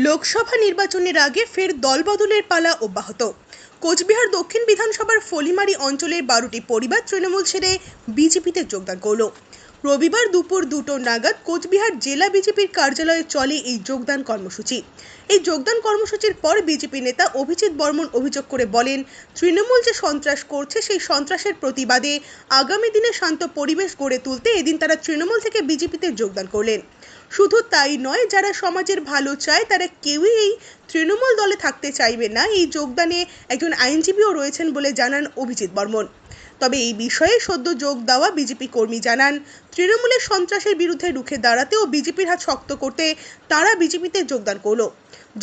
লোকসভা নির্বাচনের আগে ফের দলবদলের পালা অব্যাহত। কোচবিহার দক্ষিণ বিধানসভার ফলিমারি অঞ্চলের 12টি পরিবার তৃণমূল ছেড়ে বিজেপিতে যোগদান করল। রবিবার দুপুর 2টো নাগাদ কোচবিহার জেলা বিজেপির কার্যালয়ে চলে এই যোগদান কর্মসূচি। এই যোগদান কর্মসূচির পর বিজেপি নেতা অভিজিৎ বর্মন অভিযোগ করে বলেন, তৃণমূল যে সন্ত্রাস করছে সেই সন্ত্রাসের প্রতিবাদে আগামী দিনে শান্ত পরিবেশ গড়ে তুলতে এদিন তারা তৃণমূল থেকে বিজেপিতে যোগদান করলেন। শুধু তাই নয়, যারা সমাজের ভালো চায় তারা কেউই এই তৃণমূল দলে থাকতে চাইবে না। এই যোগদানে একজন আইনজীবীও রয়েছেন বলে জানান অভিজিৎ বর্মন। তবে এই বিষয়ে সদ্য যোগ দেওয়া বিজেপি কর্মী জানান, তৃণমূলের সন্ত্রাসের বিরুদ্ধে রুখে দাঁড়াতে ও বিজেপির হাত শক্ত করতে তারা বিজেপিতে যোগদান করল।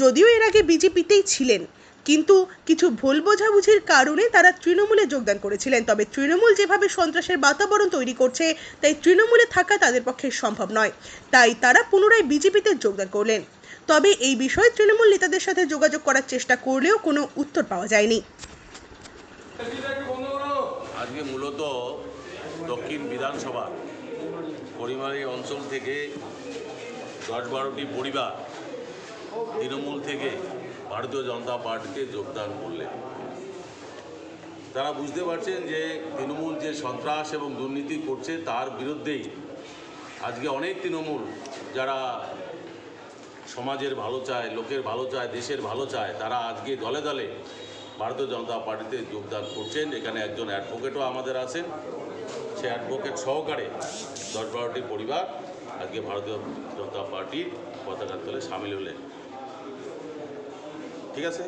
যদিও এর আগে বিজেপিতেই ছিলেন, কিন্তু কিছু ভুল বোঝাবুঝির কারণে তারা তৃণমূলে যোগদান করেছিলেন। তবে তৃণমূল যেভাবে সন্ত্রাসের বাতাবরণ তৈরি করছে তাই তৃণমূলে থাকা তাদের পক্ষে সম্ভব নয়, তাই তারা পুনরায় বিজেপিতে যোগদান করলেন। তবে এই বিষয়ে তৃণমূল নেতাদের সাথে যোগাযোগ করার চেষ্টা করলেও কোনো উত্তর পাওয়া যায়নি। আজকে মূলত দক্ষিণ বিধানসভা পরিমারি অঞ্চল থেকে 10-12টি পরিবার তৃণমূল থেকে ভারতীয় জনতা পার্টিতে যোগদান করলেন। তারা বুঝতে পারছেন যে তৃণমূল যে সন্ত্রাস এবং দুর্নীতি করছে তার বিরুদ্ধেই আজকে অনেক তৃণমূল যারা সমাজের ভালো চায়, লোকের ভালো চায়, দেশের ভালো চায়, তারা আজকে দলে দলে ভারতীয় জনতা পার্টিতে যোগদান করছেন। এখানে একজন অ্যাডভোকেটও আমাদের আছেন, সে অ্যাডভোকেট সহকারে 10-12টি পরিবার আজকে ভারতীয় জনতা পার্টির পতাকার তলে সামিল হলেন। ঠিক আছে,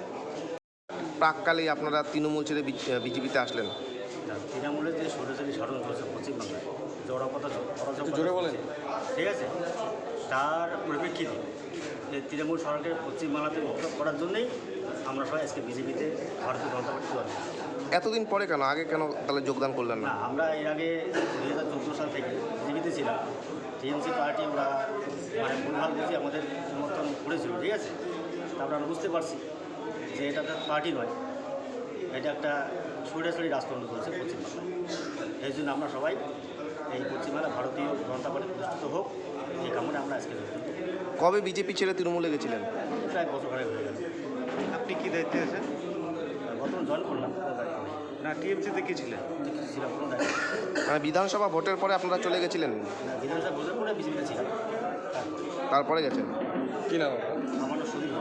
প্রাককালেই আপনারা তৃণমূল ছেড়ে বিজেপিতে আসলেন। তৃণমূলের যে সরাসরি সাধন চলছে পশ্চিমবাংলায়, জোরে বলেন। ঠিক আছে, তার পরিপ্রেক্ষিতে যে তৃণমূল সরকারের পশ্চিমবাংলাতে উৎখাত করার জন্যই আমরা সবাই আজকে বিজেপিতে ভারতীয় জনতা পার্টি দল। এতদিন পরে কেন, আগে কেন তাহলে যোগদান করলেন না? আমরা এর আগে 2014 সাল থেকে বিজেপিতে ছিলাম। টিএমসি পার্টি ওরা ভুলভাল বুঝে আমাদের সমর্থন করেছিল, ঠিক আছে। তারপরে আমরা বুঝতে পারছি যে এটা একটা পার্টি নয়, এটা একটা সরাসরি রাজতন্ত্র চলছে পশ্চিমবাংলায়। এই জন্য আমরা সবাই এই পশ্চিমবাংলা ভারতীয় জনতা পার্টি প্রতিষ্ঠিত হোক এই কামনে আমরা আজকে যোগদান করি। কবে বিজেপি ছেড়ে তৃণমূলে গেছিলেন? প্রায় বছর খানেক হয়ে গেল। আপনি কি দায়িত্বে আছেন? বর্তমান জয়েন করলাম, না টিএমসিতে কি ছিলেন? ছিলাম কোনো দায়িত্ব মানে বিধানসভা ভোটের পরে আপনারা চলে গেছিলেন, না। বিধানসভা ভোটের পরে বিজেপিতে ছিলাম, তারপরে গেছেন? কি নাম? আমার সুদীপ।